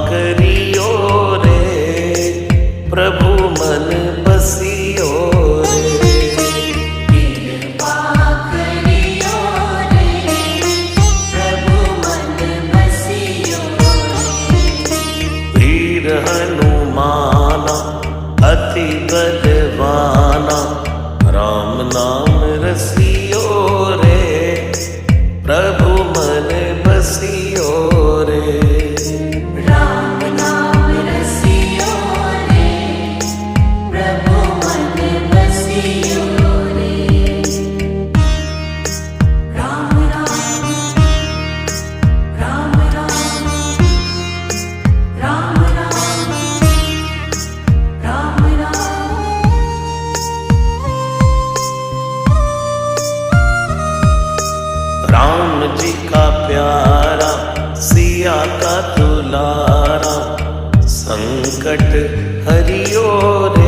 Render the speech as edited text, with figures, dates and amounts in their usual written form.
करियो रे, प्रभु मन बसियो रे। कृपा करियो रे, प्रभु मन बसियो रे। वीर हनुमाना अति बलवाना, राम नाम रसियो रे, प्रभु मन बसियो रे। राम नाम रसियो रे, प्रभु मन बसियो रे। राम राम राम राम, राम राम राम राम। राम जी का प्यारा, सिया का दुलारा, संकट हरियो रे,